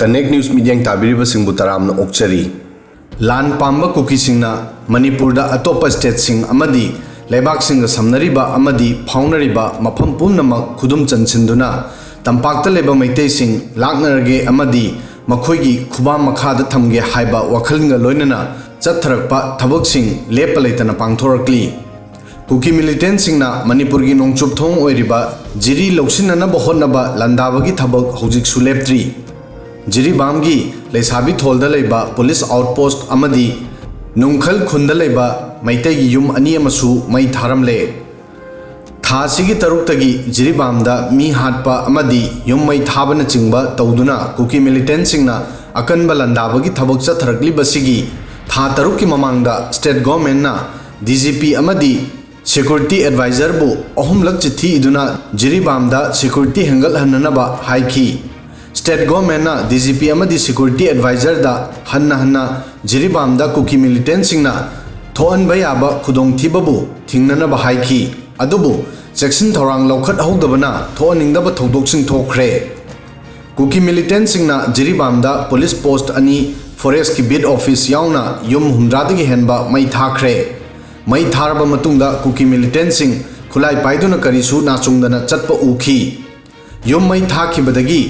Connect news media ताबीरिबसिंगबु तरामना ओक्चरी लान पांबा कुकीसिंगना मणिपुरदा अतोप स्टेटसिंग अमदी लेबाकसिंग समनरिबा अमदी फाउनरिबा मफम पुनमक खुदुम चनसिंदुना तंपाक्ता लेबा मैतेसिंग लाकनरगे अमदी मखोइगी खुबा मखादा थमगे हाइबा वखलंगा लोइनना चथरकपा थबकसिंग Lepa लेतना पांगथोरकली cookie मिलिटेंटसिंगना मणिपुरगी नोंगचुपथोंग ओइरिबा Jiri लौसिननबा होनबा लंदाबगी थबक हौजिकसु लेप्ट्री जिरीबामगी लेसाबी थोलदा लेबा पुलिस आउटपोस्ट अमदी नुंखल खुंदा लेबा मैतैगी युम अनी अमसु मई थारमले थासिगी तरुक्तगी जिरीबामदा मी हाटपा अमदी युम मई थाबना चिंगबा तौदुना कुकी मिलिटेंटसिंगना अकनबा लंदाबगी थबक चथरकलिबसिगी था तरुक्की ममांगदा स्टेट गवर्नमेंटना डीजीपी अमदी सिक्योरिटी एडवाइजर बु अहुमलक चिट्ठी इदुना जिरीबामदा सिक्योरिटी हेंगल हन्ननबा हाइकी स्टेट गवर्नमेंट डीजीपी अमदी सिक्योरिटी एडवाइजर दा हन्ना जिरीबामदा कुकी मिलिटेंटसिंगना थोअनबा याबा खुदोंथिबबु थिंगननबा हाइकी अदुबु सेक्शन थौरांग लौखट हौदबना थोअनिंगदबा थौदोकसिंग थोखरे कुकी मिलिटेंटसिंगना जिरीबामदा पुलिस पोस्ट अनी फॉरेस्ट की बीट ऑफिस याउना युम हुंद्रादगी हेनबा मई थाखरे मई थारबा मतुंगदा कुकी मिलिटेंटसिंग खुलाई पाइदुना करिसु नाचुंगदना चटपा उखी युम मई थाखिबदगी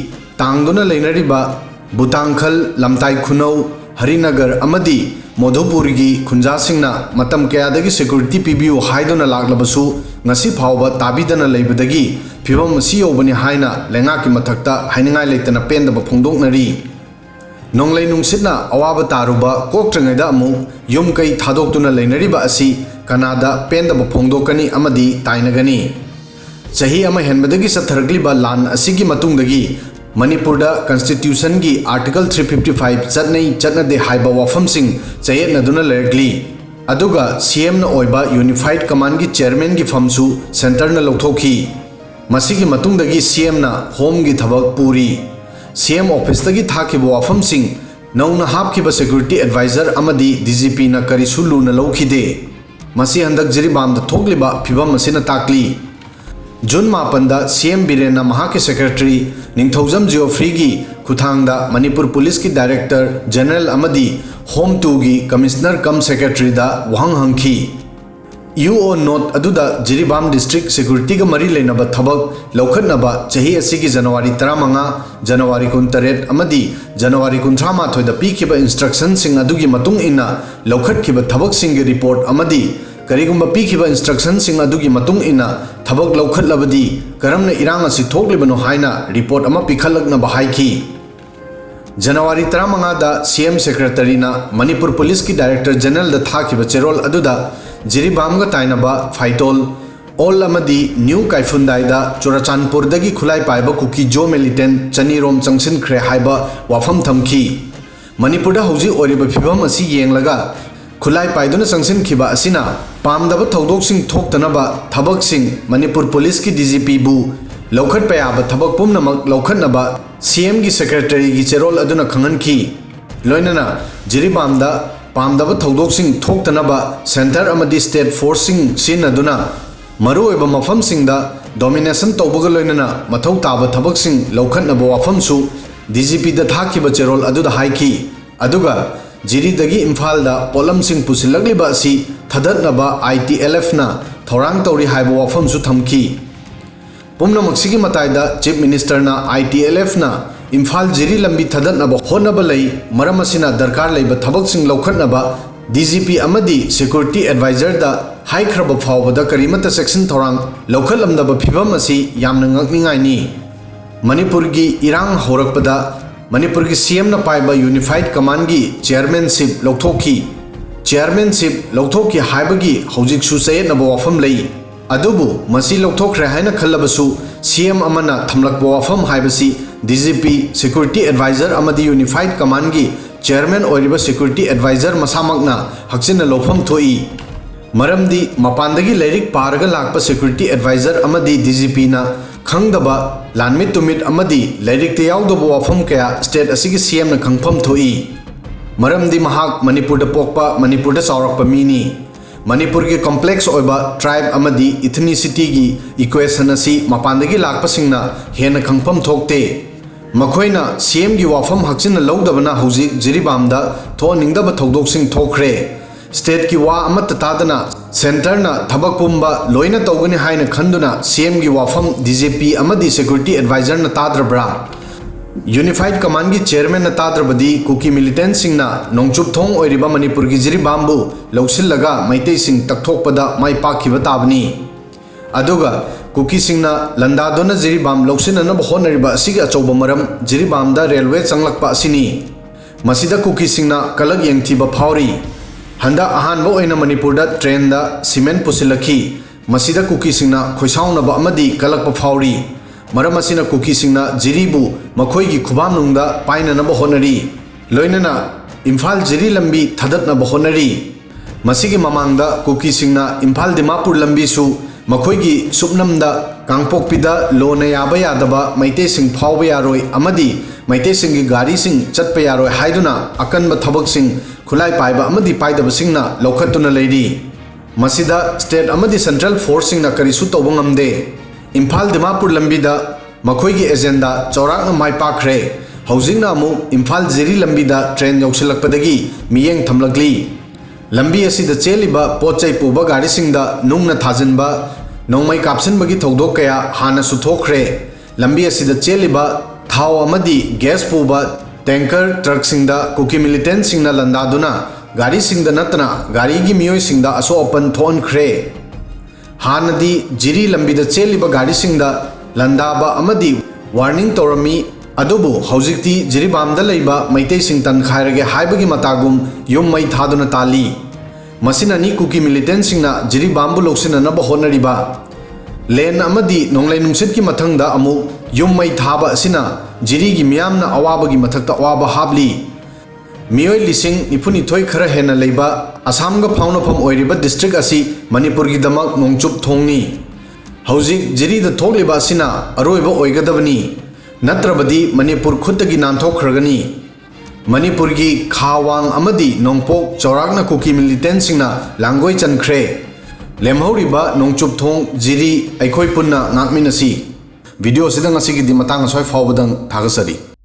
तांगदुना लेनरिबा बुतांखल लमताई खुनौ हरिनगर अमदी मोधुपुरगी खुंजासिंगना मतम कयादगी security पीबियु हाइदुना लागलबसु ngasi phawba tabidana leibadagi phibam asi yobani haina lenga ki mathakta hainangai leitana pendaba phongdoknari nonglei nungsitna awaba taruba koktrangaida amu yum kai thadoktuna leinariba asi kanada pendaba phongdokani amadi tainagani chahi ama henbadagi sathargliba lan asigi matungdagi मणिपुरदा constitution की article 355 चटनई चटनदे हाइबा वाफमसिंग चयेतनदुना लेरगली अदुगा CM ना ओइबा यूनिफाइड कमांड की चेयरमैन की फमसु सेंटर ना लौथोखी मसिगी मतुंगदगी सीएम ना होम की थबक पूरी सीएम ऑफिस तगी थाखिबा वाफमसिंग नौना हापखिबा सिक्योरिटी एडवाइजर अमदी डीजीपी ना करिसु लुना लौखिदे मसि हंदक जिरीबामदा थोकलिबा फिबम मसिना ताकली जून 9 सीएम बीरेन महा के सेक्रेटरी निंगथौजम जियोफ्री की खुथांगदा मणिपुर पुलिस की डायरेक्टर जनरल अमदी होम 2 की कमिश्नर कम सेक्रेटरी दा वहंग हंखी यूओ नोट अदुदा जिरीबाम डिस्ट्रिक्ट सिक्योरिटी का मरी लेनबा थबक लौखटनबा चाही असिगी जनवरी 15 जनवरी 19 अमदी जनवरी 19 दा पीखिबा इंस्ट्रक्शन सिंग अदुगी मतुंग इना लौखटखिबा थबक सिंग रिपोर्ट अमदी करिगुंबा पीखिबा इंस्ट्रक्शन सिंग अदुगी मतुंग इना थबक लौखटलबदी करमना इरांग असि थोकलिबनो हाइना रिपोर्ट अमा पिखलकनबा हाइखी जनवरी 15 दा सीएम सेक्रेटरीना मणिपुर पुलिस की डायरेक्टर जनरल दा थाखिबा चेरोल अदुदा जिरीबामगा ताइनबा फाइटोल ओल अमदी न्यू काइफुंदाइदा चुराचानपुरदगी खुलाई पाइबा कुकी जो मिलिटेंट चनीरोम चंगसिनख्रे हाइबा वाफम थमखी मणिपुरदा हौजी ओरिबा फिबम असि येंगलगा खुलाई पाइदुना चंगसिनखिबा असिना पामदबा थौदोकसिंग थोक्तनबा थबकसिंग मणिपुर पुलिस की डीजीपी बु लौखट पयाबा थबक पुमनमक लौखटनबा सीएम की सेक्रेटरी की चेरोल अदुना खंगनखी लोइनना जिरीबामदा पामदबा थौदोकसिंग थोक्तनबा सेंटर अमदी स्टेट फोर्सिंग सिनदुना मरुओइबा मफमसिंगदा डोमिनेशन तौबगा लोइनना मथौ ताबा थबकसिंग लौखटनबा वाफमसु डीजीपी दा थाखिबा चेरोल अदुदा हाइखी अदुगा जिरीदगी इम्फालदा पोलमसिंग पुसिलगलिबा असि थदनबा ITLF ना थौरांग तौरी हाइबा वाफमसु थमखी पुमनमक्सिगी मताइदा चीफ मिनिस्टर ना ITLF ना इम्फाल जिरी लंबी थदनबा होनबा लई मरम असिना दरकार लैबा थबकसिंग लौखटनबा DGP अमदी सिक्योरिटी एडवाइजर दा हाइख्रबा फावबदा करिमता सेक्शन थौरांग लौखटलमदबा फिबम असि यामना ngakningai मणिपुर की इरांग होरकपदा मणिपुर की सीएम ना पाइबा यूनिफाइड कमांड की चेयरमैनशिप लौथोखी चेयरमैनशिप लौथोखी हाइबगी हौजिकसु चयेतनबा वाफम लई अदुबु मसी लौथोखरे हाइना खल्लबसु सीएम अमना थमलकबा वाफम हाइबसी डीजीपी सिक्योरिटी एडवाइजर अमदी यूनिफाइड कमांड की चेयरमैन ओइरिबा सिक्योरिटी एडवाइजर मसामकना हक्सिना लौफम थोई मरमदी मपानदगी लैरिक पारगा लाकपा सिक्योरिटी एडवाइजर अमदी डीजीपी ना खंगदबा लानमित तुमित अमदी लैरिक याउदबा वाफम कया स्टेट असिगी सीएम ना खंगफम थोई मरमदी महाक मणिपुर दा पोकपा मणिपुर दा चावरकपा मीनी मणिपुर की कॉम्प्लेक्स ओइबा ट्राइब अमदी इथनिसिटी की इक्वेशन असी मपानदगी लाकपसिंगना हेन खंगफम थोकते मखोइना सीएम की वाफम हक्सिन लौदबना हौजिक जिरीबामदा थोनिंगदब थौदोकसिंग थोखरे स्टेट की वा अमत तादना सेंटर ना थबक पुंबा लोइना तौगनी हाइना खंदुना सीएम की वाफम डीजीपी अमदी सिक्योरिटी एडवाइजर ना ताद्रब्रा यूनिफाइड कमांड की चेयरमैन ना ताद्रबदी कुकी मिलिटेंट सिंगना नोंगचुप थोंग ओइरिबा मणिपुर की जिरीबामबु लौसिलगा मैतै सिंग तकथोकपदा माइ पाखिबा ताबनी अदुगा कुकी सिंगना लंदादोना जिरीबाम लौसिननब होनरिबा असिगे अचौबा मरम जिरीबामदा रेलवे चंगलकपा असिनी मसिदा कुकी सिंगना कलक यंगथिबा फावरी हंदा अहानबा ओइना मणिपुरदा ट्रेनदा सीमेंट पुसिलखी मसिदा कुकी सिंगना खोइसाउनबा अमदी कलकपा फावरी मरम असिना कुकी सिंगना जिरीबु मखोइगी खुबामनुंगदा पाइननब होनरी लोइनना इम्फाल जिरी लंबी थदतनब होनरी मसिगी ममांगदा कुकी सिंगना इम्फाल दिमापुर लंबीसु मखोइगी सुपनमदा कांगपोकपिदा लोना याबा यादबा मैते सिंग फावबा यारोय अमदी मैते सिंगी गाड़ी सिंग चटपा यारोय हाइदुना अकनबा थबक सिंग खुलाई पाइबा अमदी पाइदबा सिंगना लौखतुना लेरी मसिदा स्टेट अमदी सेंट्रल फोर्स सिंगना करिसु तौबा ngamde इम्फाल दिमापुर लंबीदा मखोइगी एजेंडा चौराकना माइ पाखरे हौजिंगना अमु इम्फाल जिरी लंबीदा ट्रेन यौसिलकपदगी मियेंग थमलगली लंबी असिदा चेलिबा पोचै पुबा गाड़ी सिंगदा नुंगना थाजिनबा नोंमै कापसिनबगी थौदोक कया हाना सुथोखरे लंबी असिदा चेलिबा थाव अमदी गैस पुबा टैंकर ट्रक सिंगदा कुकी मिलिटेंट सिंगना लंदादुना गाड़ी सिंगदा नतना गाड़ी की मियोय सिंगदा असो अपन थोनखरे हानदी जिरी लंबीदा चेलिबा गाड़ी सिंगदा लंदाबा अमदी वार्निंग तौरमी अदुबु हौजिक्ति जिरीबामदा लैबा मैतै सिंग तनखाइरगे हाइबगी मतागुम युम मै थादुना ताली मसिनानी कुकी मिलिटेंट सिंगना जिरीबामबु लौसिननब होनरिबा लेन अमदी नोंगलै नुंसित की मथंगदा अमु युम मै थाबा असिना जिरीगी मियामना अवाबगी मथक्ता अवाबा हाबली मियोय लिसिंग निफुनिथोय खरा हेना लैबा आसामगा फाउनफम ओइरिबा डिस्ट्रिक्ट असि मणिपुरगी दमक नोंगचुप थोंगनी हौजिक जिरीदा थोकलिबा असिना अरोइबा ओइगदबनी नत्रबदी मणिपुर खुदगी नानथोखरगनी मणिपुर की खावांग अमदी नोंगपोक चौराकना कुकी मिलिटेंट सिंगना लांगोय चनखरे लेमहौरिबा नोंगचुप थोंग जिरी अखोय पुन्ना नाकमिनसी वीडियो सिदा ngasi gi di matang asoi fawbadang thagasari।